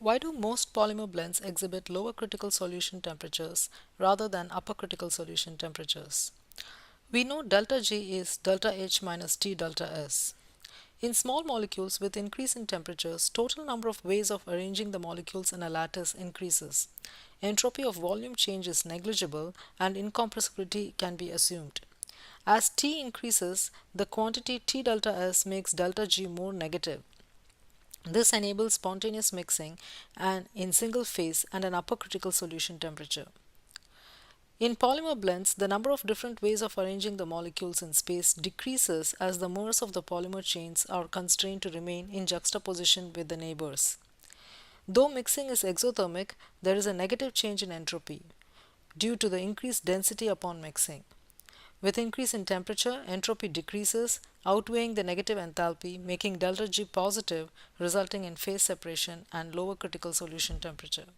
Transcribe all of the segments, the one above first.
Why do most polymer blends exhibit lower critical solution temperatures rather than upper critical solution temperatures? We know delta G is delta H minus T delta S. In small molecules with increase in temperatures, total number of ways of arranging the molecules in a lattice increases. Entropy of volume change is negligible and incompressibility can be assumed. As T increases, the quantity T delta S makes delta G more negative. This enables spontaneous mixing and in single phase and an upper critical solution temperature. In polymer blends, the number of different ways of arranging the molecules in space decreases as the mers of the polymer chains are constrained to remain in juxtaposition with the neighbors. Though mixing is exothermic, there is a negative change in entropy due to the increased density upon mixing. With increase in temperature, entropy decreases, outweighing the negative enthalpy, making delta G positive, resulting in phase separation and lower critical solution temperature.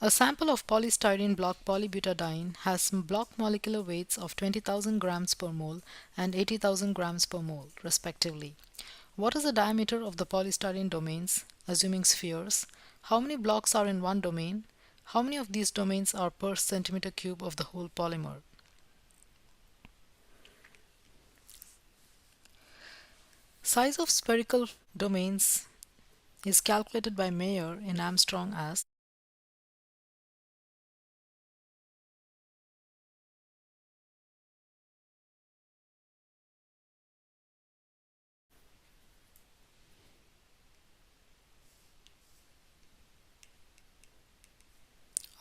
A sample of polystyrene-block-polybutadiene has block molecular weights of 20,000 grams per mole and 80,000 grams per mole, respectively. What is the diameter of the polystyrene domains, assuming spheres? How many blocks are in one domain? How many of these domains are per centimeter cube of the whole polymer? Size of spherical domains is calculated by Mayer in Armstrong as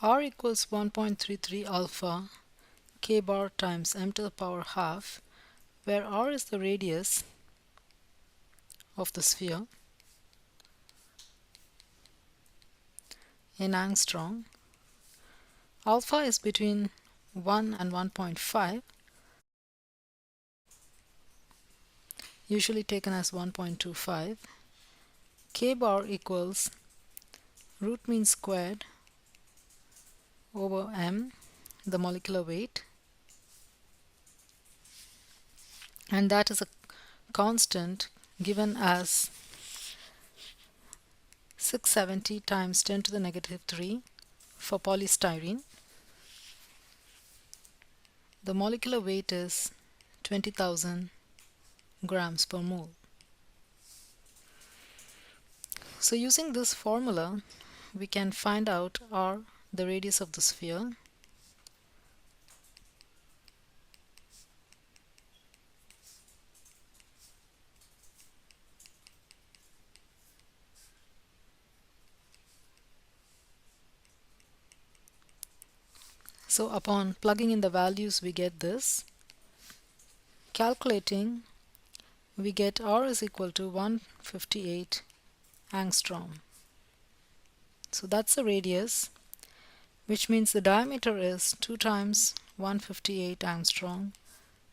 R equals 1.33 alpha k bar times m to the power half, where R is the radius of the sphere in angstrom. Alpha is between 1 and 1.5, usually taken as 1.25. K bar equals root mean squared over m, the molecular weight, and that is a constant given as 670 times 10 to the negative 3 for polystyrene. The molecular weight is 20,000 grams per mole. So using this formula, we can find out R, the radius of the sphere, so upon plugging in the values we get this. Calculating, we get R is equal to 158 angstrom. So that's the radius, which means the diameter is 2 times 158 angstrom,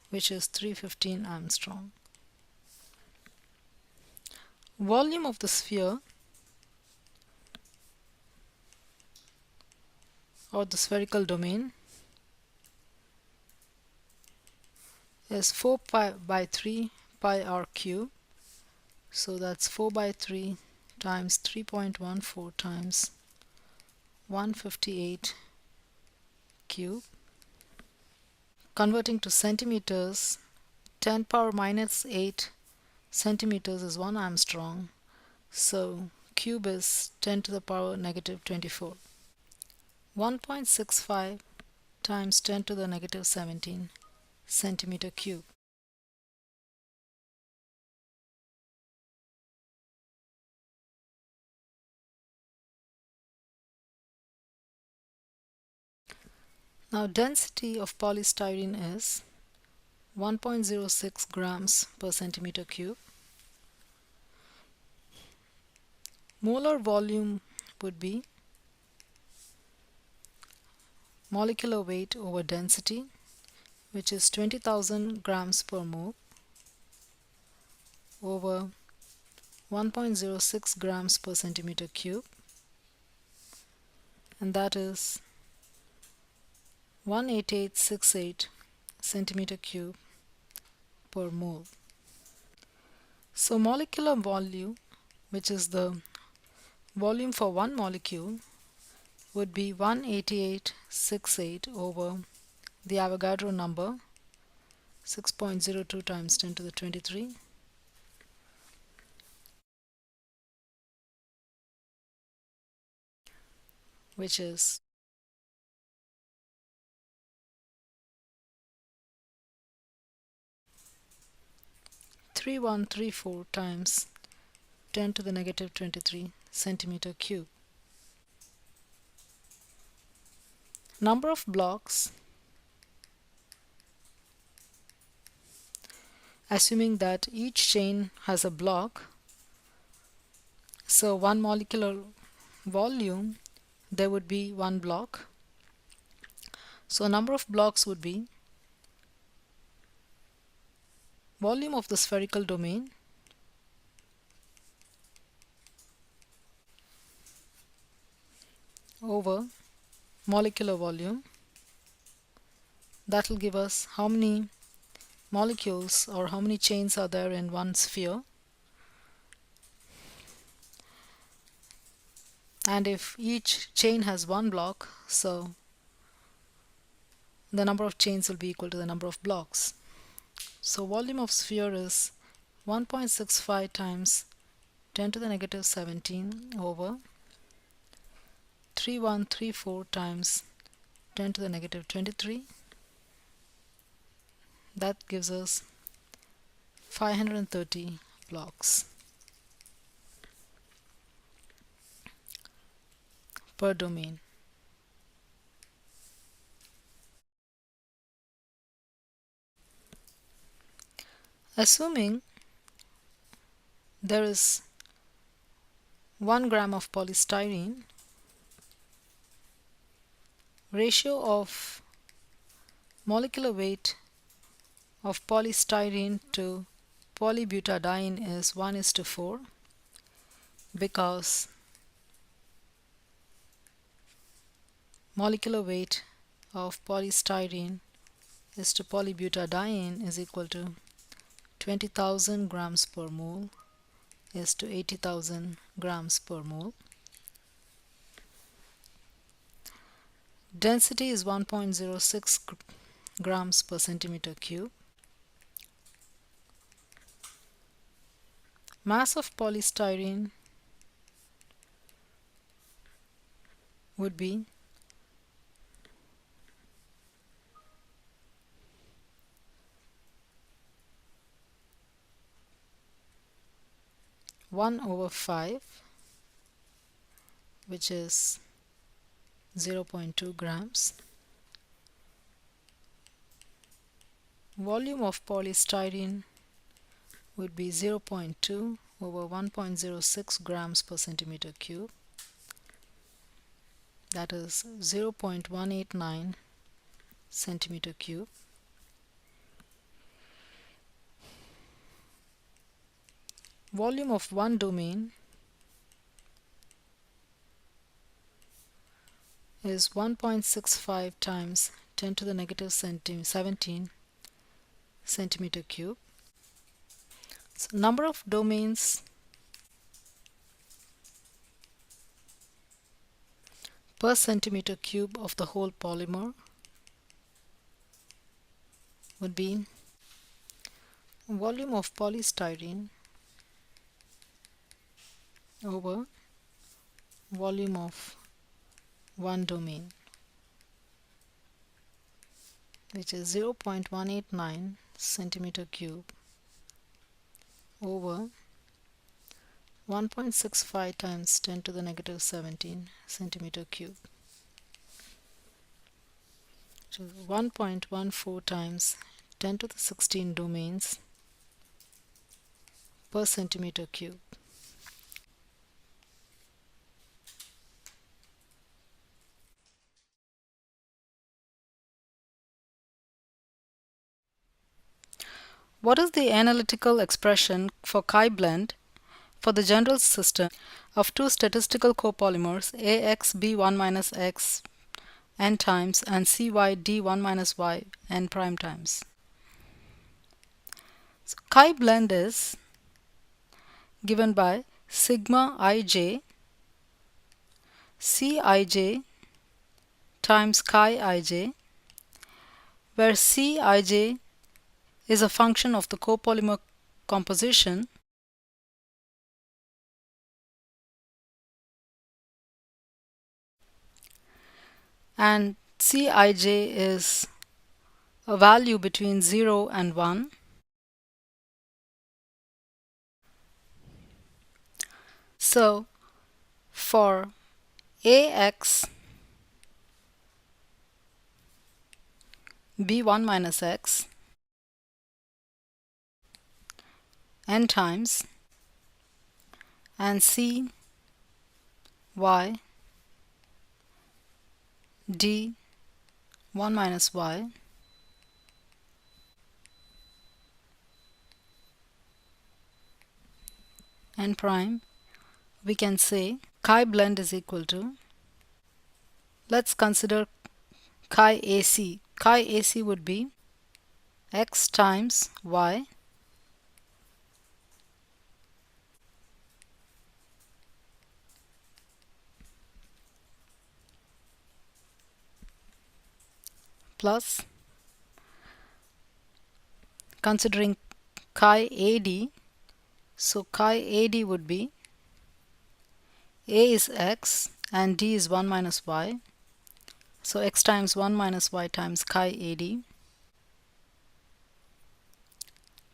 which is 315 angstrom. Volume of the sphere or the spherical domain is 4 pi by 3 pi r cube. So that's 4 by 3 times 3.14 times 158 cube. Converting to centimeters, 10 power minus 8 centimeters is 1 Armstrong. So cube is 10 to the power negative 24. 1.65 times 10 to the negative 17 centimeter cube. Now density of polystyrene is 1.06 grams per centimeter cube. Molar volume would be molecular weight over density, which is 20,000 grams per mole over 1.06 grams per centimeter cube, and that is 18868 centimeter cube per mole. So molecular volume, which is the volume for one molecule, would be 18868 over the Avogadro number, 6.02 times 10 to the 23, which is 3134 times 10 to the negative 23 centimeter cube. Number of blocks, assuming that each chain has a block, so one molecular volume, there would be one block. So number of blocks would be volume of the spherical domain over molecular volume. That will give us how many molecules or how many chains are there in one sphere. And if each chain has one block, so the number of chains will be equal to the number of blocks. So volume of sphere is 1.65 times 10 to the negative 17 over 3134 times 10 to the negative 23. That gives us 530 blocks per domain. Assuming there is 1 gram of polystyrene, ratio of molecular weight of polystyrene to polybutadiene is 1:4, because molecular weight of polystyrene is to polybutadiene is equal to 20,000 grams per mole is to 80,000 grams per mole. Density is 1.06 grams per centimeter cube. Mass of polystyrene would be 1/5, which is 0.2 grams. Volume of polystyrene would be 0.2 over 1.06 grams per centimeter cube. That is 0.189 centimeter cube. Volume of one domain is 1.65 times 10 to the negative 17 centimeter cube. So number of domains per centimeter cube of the whole polymer would be volume of polystyrene over volume of one domain, which is 0.189 centimeter cube over 1.65 times 10 to the negative 17 centimeter cube. So 1.14 times 10 to the 16 domains per centimeter cube. What is the analytical expression for chi-blend for the general system of two statistical copolymers AXB1 minus X n times and CYD1 minus Y n prime times? So chi-blend is given by sigma ij Cij times chi ij, where Cij is a function of the copolymer composition and Cij is a value between 0 and 1. So for Ax b1 minus x n times and C y d 1 minus y n prime, we can say chi blend is equal to, let's consider chi AC. Chi AC would be x times y plus, considering chi AD, so chi AD would be A is x and D is 1 minus y, so x times 1 minus y times chi AD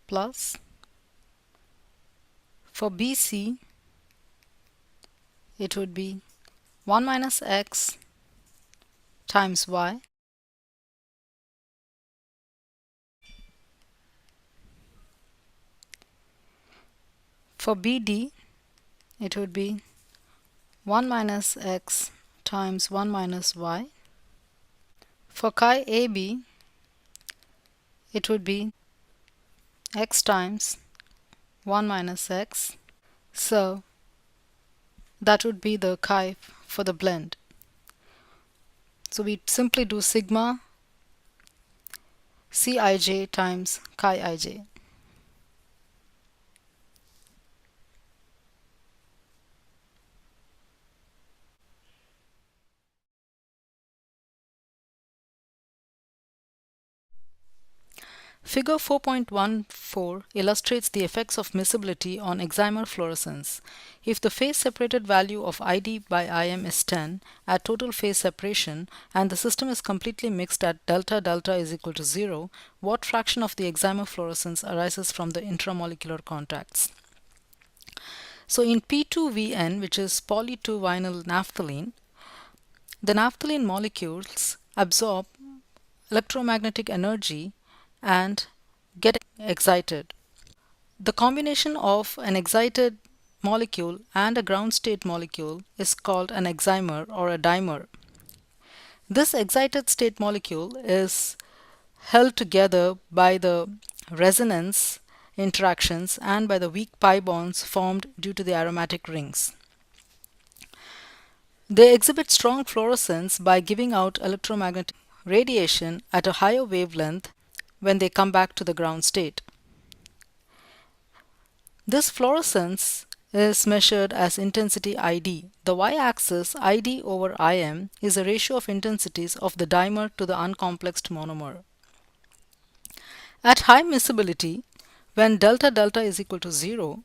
plus, for BC it would be 1 minus x times y for BD it would be 1 minus x times 1 minus y. For chi AB it would be x times 1 minus x. So that would be the chi for the blend. So we simply do sigma Cij times chi ij. Figure 4.14 illustrates the effects of miscibility on excimer fluorescence. If the phase separated value of ID by IM is 10 at total phase separation and the system is completely mixed at delta delta is equal to 0, what fraction of the excimer fluorescence arises from the intramolecular contacts? So in P2VN, which is poly-2-vinyl naphthalene, the naphthalene molecules absorb electromagnetic energy and get excited. The combination of an excited molecule and a ground state molecule is called an excimer or a dimer. This excited state molecule is held together by the resonance interactions and by the weak pi bonds formed due to the aromatic rings. They exhibit strong fluorescence by giving out electromagnetic radiation at a higher wavelength when they come back to the ground state. This fluorescence is measured as intensity ID. The y-axis ID over Im is a ratio of intensities of the dimer to the uncomplexed monomer. At high miscibility, when delta delta is equal to 0,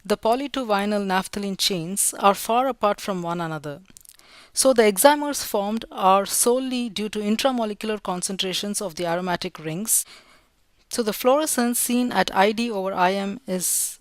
the poly-to-vinyl naphthalene chains are far apart from one another. So the excimers formed are solely due to intramolecular concentrations of the aromatic rings. So the fluorescence seen at ID over Im is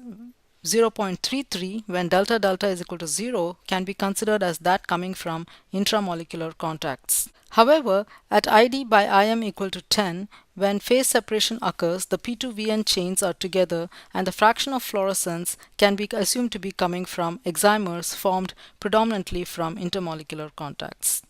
0.33 when delta delta is equal to 0 can be considered as that coming from intramolecular contacts. However, at ID by Im equal to 10, when phase separation occurs, the P2VN chains are together and the fraction of fluorescence can be assumed to be coming from excimers formed predominantly from intermolecular contacts.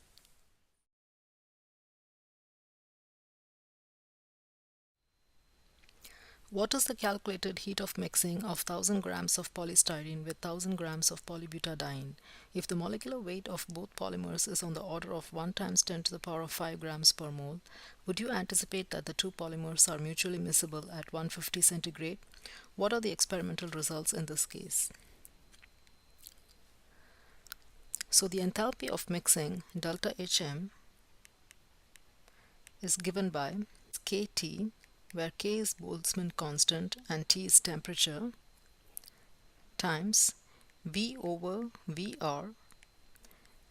What is the calculated heat of mixing of 1000 grams of polystyrene with 1000 grams of polybutadiene if the molecular weight of both polymers is on the order of 1 times 10 to the power of 5 grams per mole? Would you anticipate that the two polymers are mutually miscible at 150 centigrade? What are the experimental results in this case? So the enthalpy of mixing delta HM is given by KT, where K is Boltzmann constant and T is temperature, times V over VR,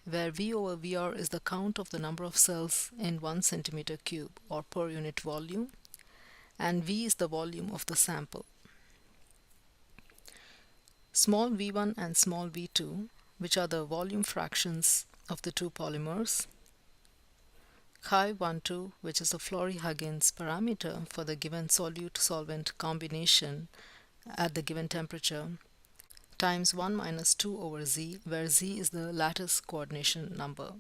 where V over VR is the count of the number of cells in 1 centimeter cube or per unit volume, and V is the volume of the sample. Small v1 and small v2, which are the volume fractions of the two polymers, chi12, which is the Florey-Huggins parameter for the given solute-solvent combination at the given temperature, times 1 minus 2 over z, where z is the lattice coordination number.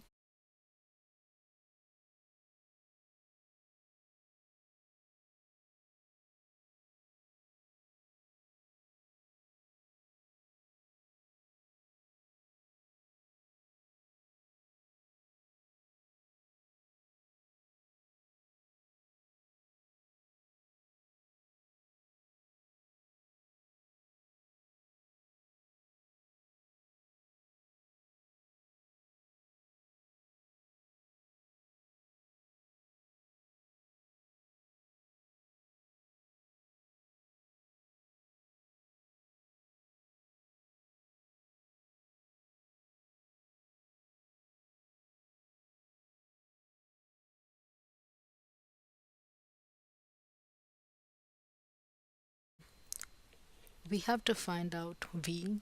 We have to find out V,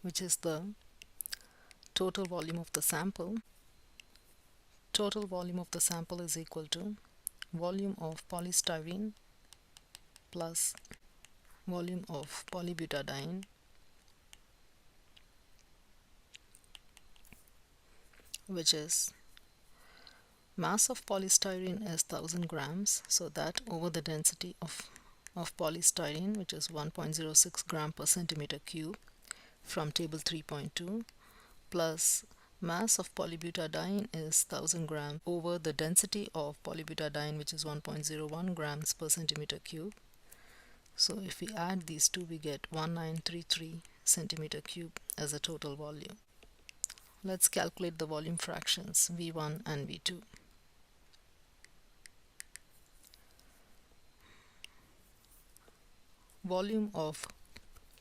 which is the total volume of the sample. Total volume of the sample is equal to volume of polystyrene plus volume of polybutadiene, which is mass of polystyrene is 1000 grams, so that over the density of polystyrene, which is 1.06 gram per centimeter cube from table 3.2, plus mass of polybutadiene is 1000 grams over the density of polybutadiene, which is 1.01 grams per centimeter cube. So if we add these two, we get 1933 centimeter cube as a total volume. Let's calculate the volume fractions V1 and V2. Volume of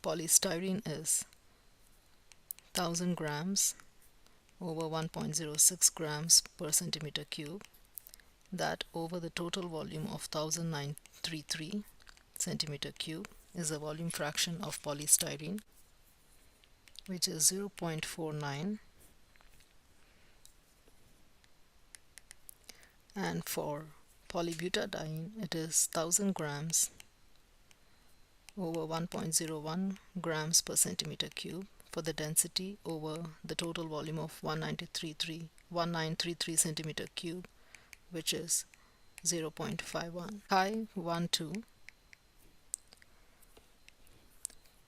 polystyrene is 1000 grams over 1.06 grams per centimeter cube. That over the total volume of 1933 centimeter cube is a volume fraction of polystyrene, which is 0.49, and for polybutadiene it is 1000 grams over 1.01 grams per centimeter cube for the density over the total volume of 1933 centimeter cube, which is 0.51.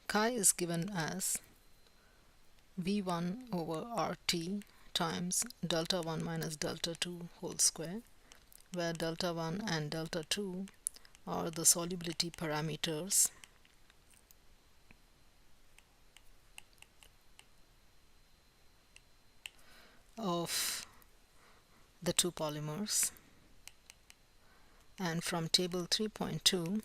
Chi is given as V1 over RT times delta 1 minus delta 2 whole square, where delta 1 and delta 2 are the solubility parameters of the two polymers. And from table 3.2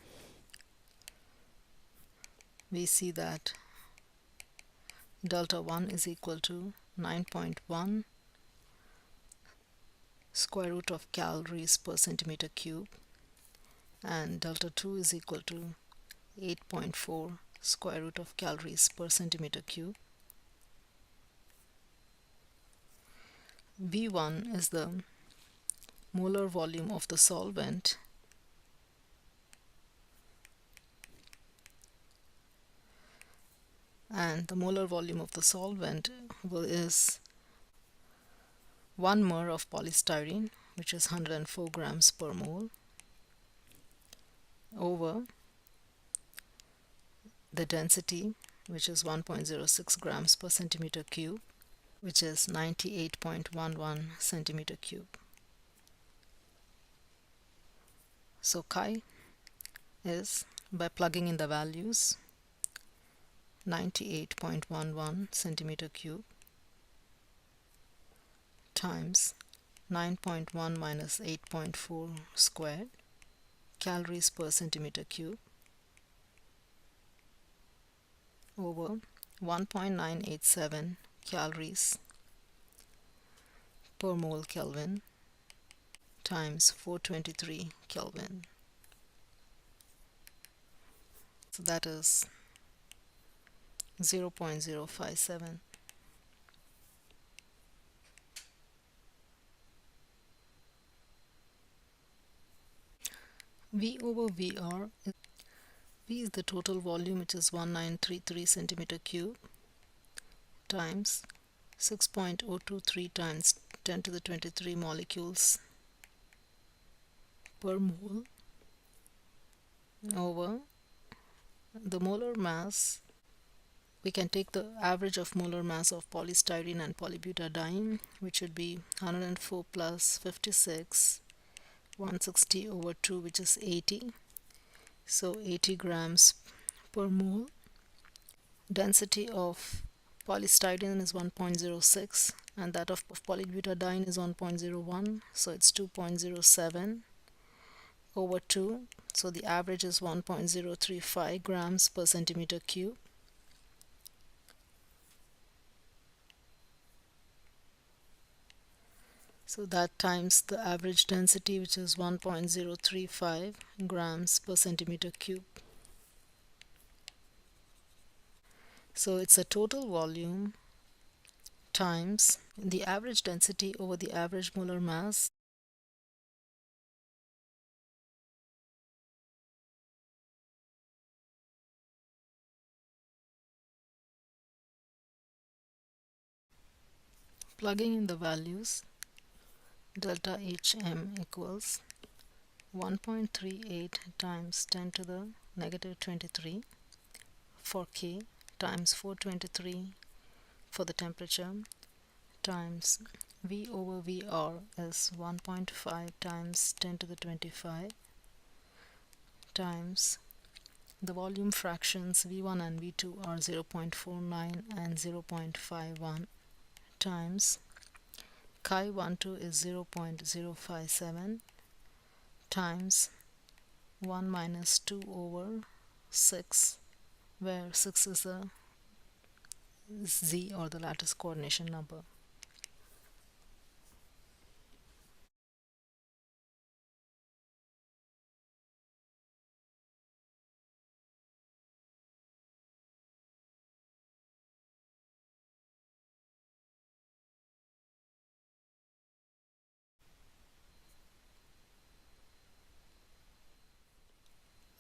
we see that delta 1 is equal to 9.1 square root of calories per centimeter cube, and delta 2 is equal to 8.4 square root of calories per centimeter cube. V1 is the molar volume of the solvent, and the molar volume of the solvent is 1 mole of polystyrene, which is 104 grams per mole, over the density, which is 1.06 grams per centimeter cube, which is 98.11 centimeter cube. So chi is, by plugging in the values, 98.11 centimeter cube times 9.1 minus 8.4 squared calories per centimeter cube over 1.987 calories per mole Kelvin times 423 Kelvin. So that is 0.057. V over VR, V is the total volume, which is 1933 centimeter cube times 6.023 times 10 to the 23 molecules per mole over the molar mass. We can take the average of molar mass of polystyrene and polybutadiene, which would be 104 plus 56, 160 over 2, which is 80. So 80 grams per mole. Density of polystyrene is 1.06 and that of polybutadiene is 1.01, so it's 2.07 over 2, so the average is 1.035 grams per centimeter cube. So that times the average density, which is 1.035 grams per centimeter cube. So it's a total volume times the average density over the average molar mass. Plugging in the values, delta HM equals 1.38 times 10 to the negative 23 for K times 423 for the temperature times V over VR is 1.5 times 10 to the 25 times the volume fractions V1 and V2 are 0.49 and 0.51 times chi12 is 0.057 times 1 minus 2 over 6, where 6 is the Z or the lattice coordination number.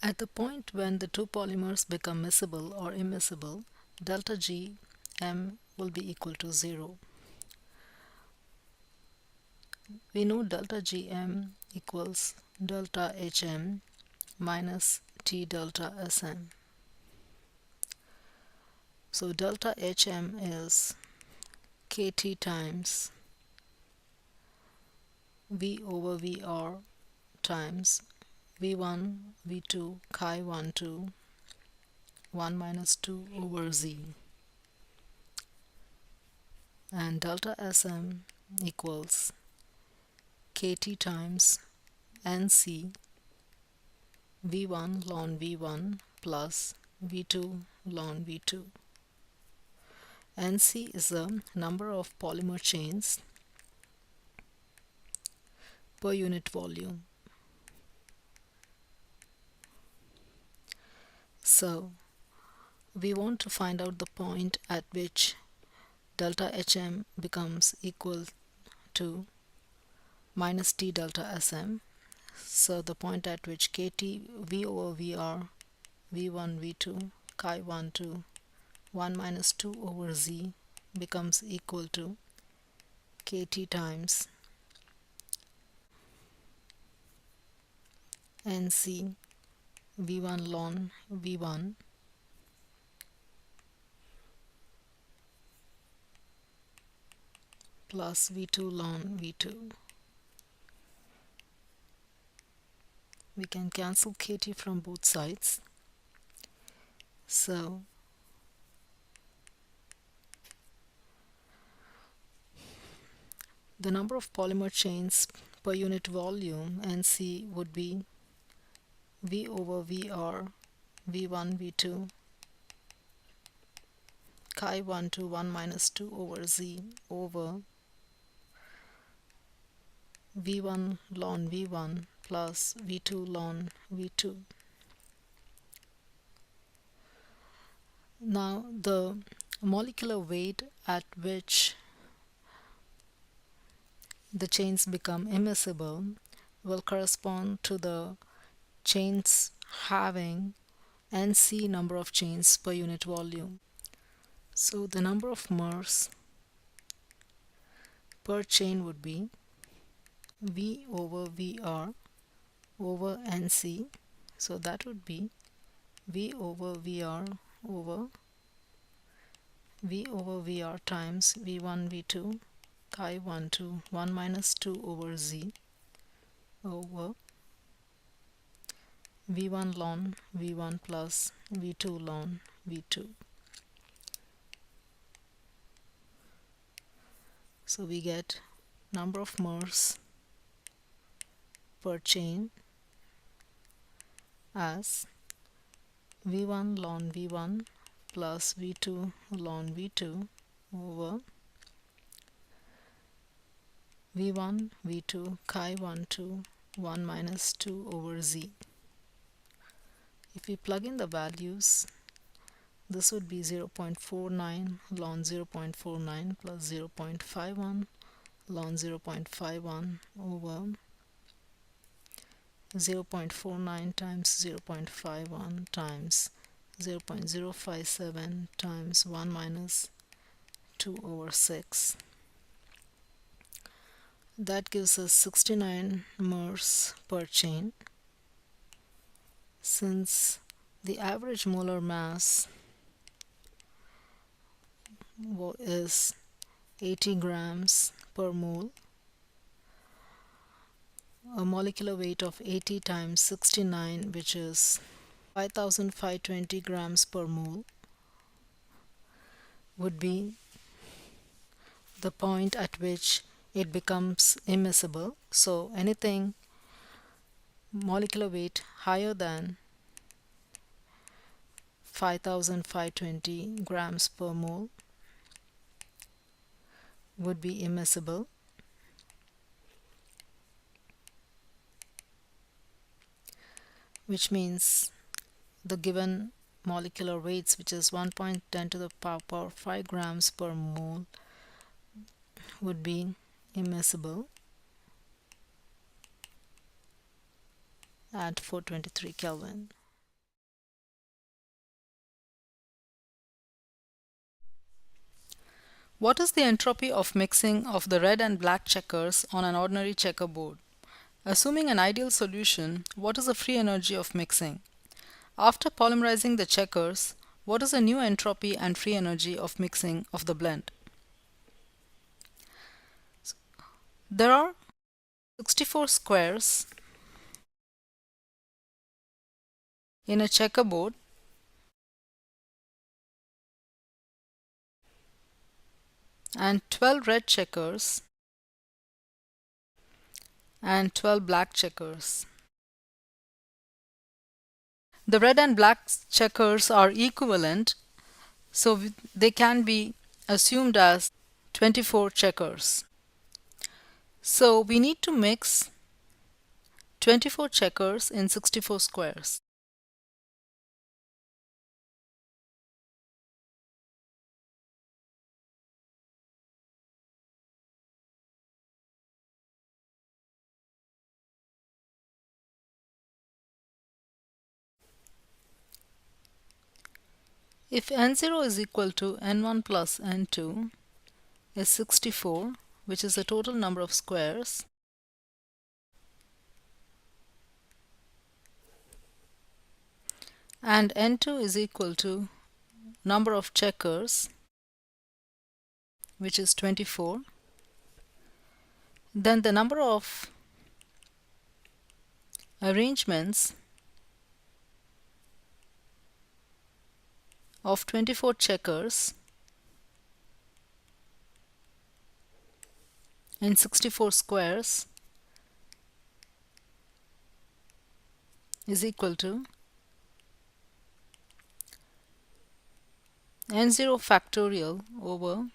At the point when the two polymers become miscible or immiscible, delta G M will be equal to 0. We know delta Gm equals delta Hm minus T delta Sm. So delta Hm is Kt times V over Vr times V1, V2, chi12, 1 minus 2 over Z. And delta Sm equals Kt times Nc V1 ln V1 plus V2 ln V2. Nc is the number of polymer chains per unit volume. So we want to find out the point at which delta Hm becomes equal to minus T delta Sm. So the point at which Kt V over Vr, V1, V2, chi12, 1 minus 2 over Z becomes equal to Kt times Nc V1 ln V1 plus V2 ln V2. We can cancel Kt from both sides. So The number of polymer chains per unit volume, NC, would be V over VR, V1, V2, chi1 to 1 minus 2 over Z over V1 ln V1 plus V2 ln V2. Now the molecular weight at which the chains become immiscible will correspond to the chains having NC number of chains per unit volume. So the number of mers per chain would be V over VR over NC. So that would be V over VR over V over VR times V1 V2 chi1 to 1 minus 2 over Z over V1 ln V1 plus V2 ln V2. So we get number of mers per chain as V1 ln V1 plus V2 ln V2 over V1 V2 chi1 to 1 minus 2 over Z. If we plug in the values, this would be 0.49 ln 0.49 plus 0.51 ln 0.51 over 0.49 times 0.51 times 0.057 times 1 minus 2 over 6. That gives us 69 mers per chain. Since the average molar mass is 80 grams per mole, a molecular weight of 80 times 69, which is 5520 grams per mole, would be the point at which it becomes immiscible. So anything molecular weight higher than 5520 grams per mole would be immiscible. Which means the given molecular weights, which is 1.10 to the power 5 grams per mole, would be immiscible at 423 Kelvin. What is the entropy of mixing of the red and black checkers on an ordinary checkerboard? Assuming an ideal solution, what is the free energy of mixing? After polymerizing the checkers, what is the new entropy and free energy of mixing of the blend? There are 64 squares in a checkerboard and 12 red checkers and 12 black checkers. The red and black checkers are equivalent, so they can be assumed as 24 checkers. So we need to mix 24 checkers in 64 squares. If N0 is equal to N1 plus N2 is 64, which is the total number of squares, and N2 is equal to number of checkers, which is 24, then the number of arrangements of 24 checkers in 64 squares is equal to n0 factorial over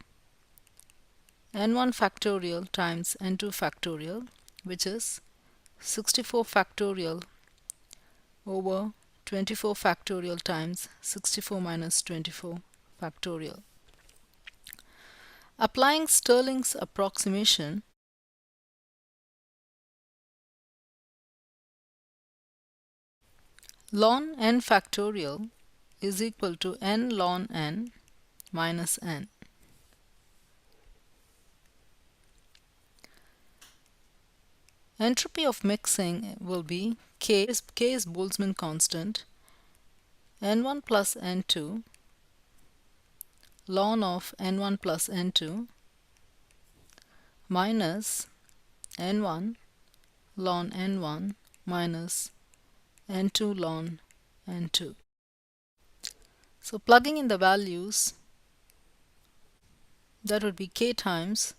n1 factorial times n2 factorial, which is 64 factorial over 24 factorial times 64 minus 24 factorial. Applying Stirling's approximation, ln n factorial is equal to n ln n minus n. Entropy of mixing will be K is Boltzmann constant, n1 plus n2 ln of n1 plus n2 minus n1 ln n1 minus n2 ln n2. So plugging in the values, that would be K times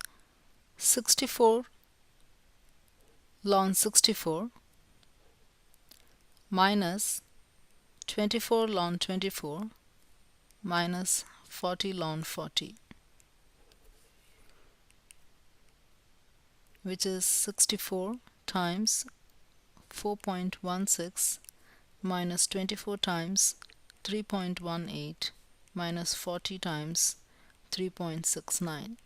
64 ln 64 minus 24 ln 24 minus 40 ln 40, which is 64 times 4.16 minus 24 times 3.18 minus 40 times 3.69.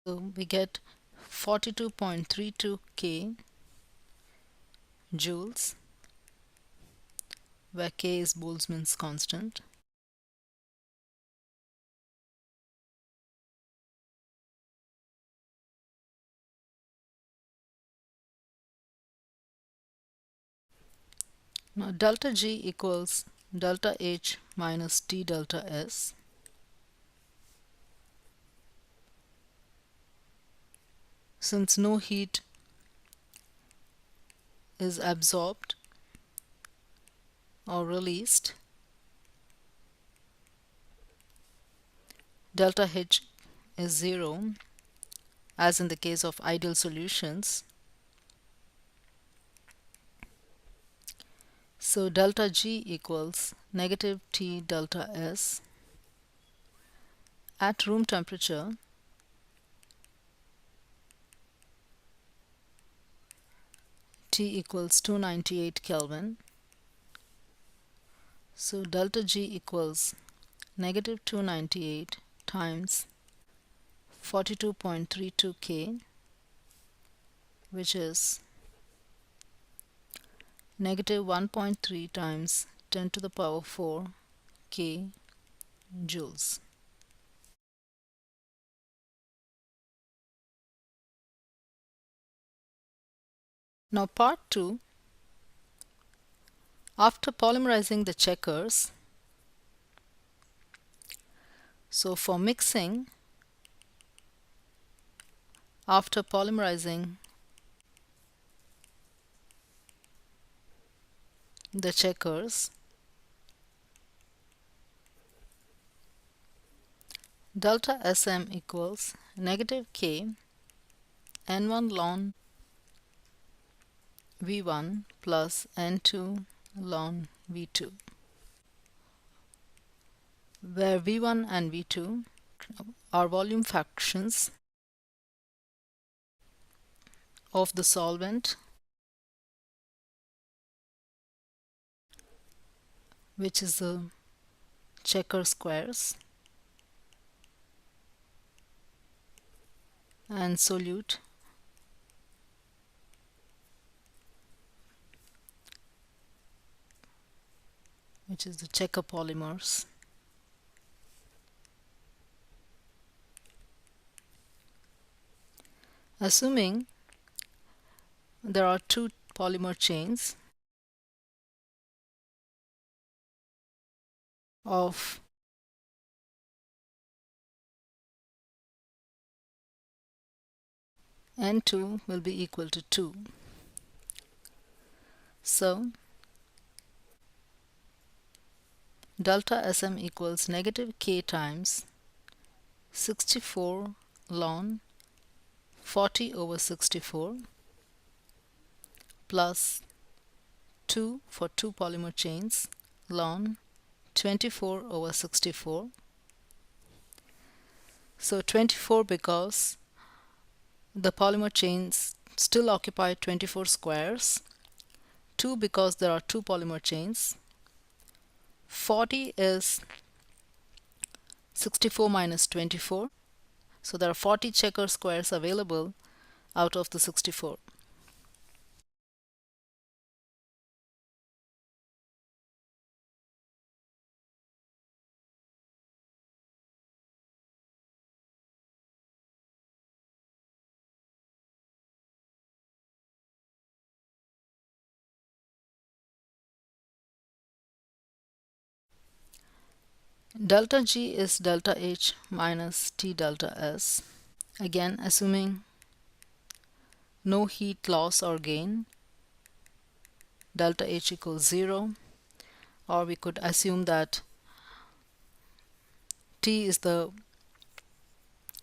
So we get 42.32 K joules, where K is Boltzmann's constant. Now delta G equals delta H minus T delta S. Since no heat is absorbed or released, delta H is 0, as in the case of ideal solutions. So delta G equals negative T delta S. At room temperature, T equals 298 Kelvin. So delta G equals negative 298 times 42.32 K, which is negative 1.3 times 10 to the power 4 K joules. Now part 2. After polymerizing the checkers, so for mixing, after polymerizing the checkers, delta Sm equals negative K n1 ln V1 plus n2 ln V2, where V1 and V2 are volume fractions of the solvent, which is the checker squares, and solute, which is the checker polymers. Assuming there are two polymer chains of n2 will be equal to 2. So delta Sm equals negative K times 64 ln 40 over 64 plus 2 for two polymer chains ln 24 over 64. So 24 because the polymer chains still occupy 24 squares, 2 because there are two polymer chains, 40 is 64 minus 24, so there are 40 checker squares available out of the 64. Delta G is delta H minus T delta S. Again, assuming no heat loss or gain, delta H equals 0, or we could assume that T is the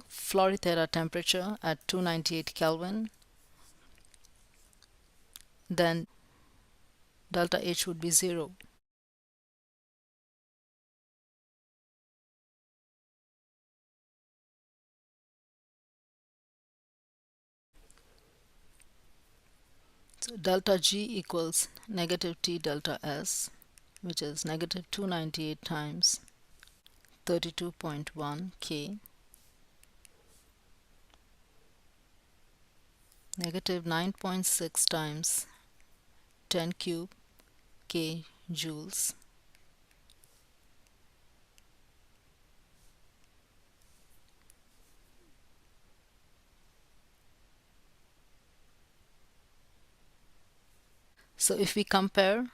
Florida temperature at 298 Kelvin, then delta H would be 0. So delta G equals negative T delta S, which is negative 298 times 32.1 K, negative 9.6 times 10 cube K joules. So if we compare,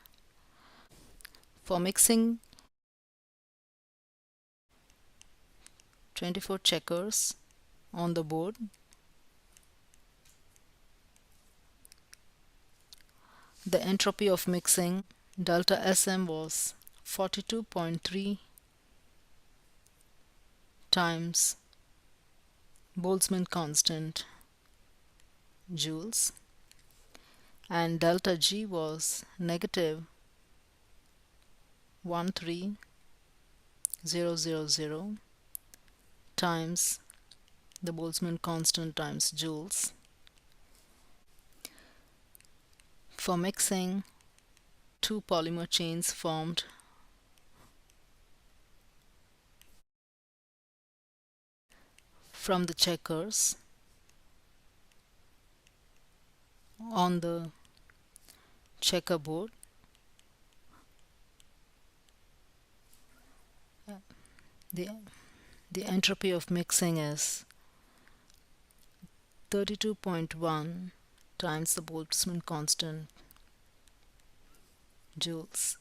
for mixing 24 checkers on the board, the entropy of mixing delta Sm was 42.3 times Boltzmann constant joules, and delta G was negative 13000 times the Boltzmann constant times joules. For mixing two polymer chains formed from the checkers on the checkerboard, the entropy of mixing is 32.1 times the Boltzmann constant joules,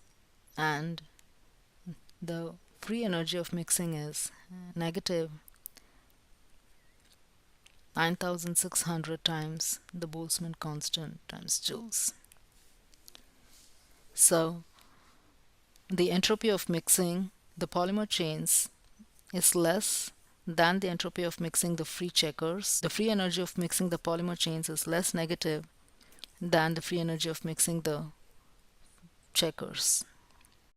and the free energy of mixing is negative 9600 times the Boltzmann constant times joules. So the entropy of mixing the polymer chains is less than the entropy of mixing the free checkers. The free energy of mixing the polymer chains is less negative than the free energy of mixing the checkers.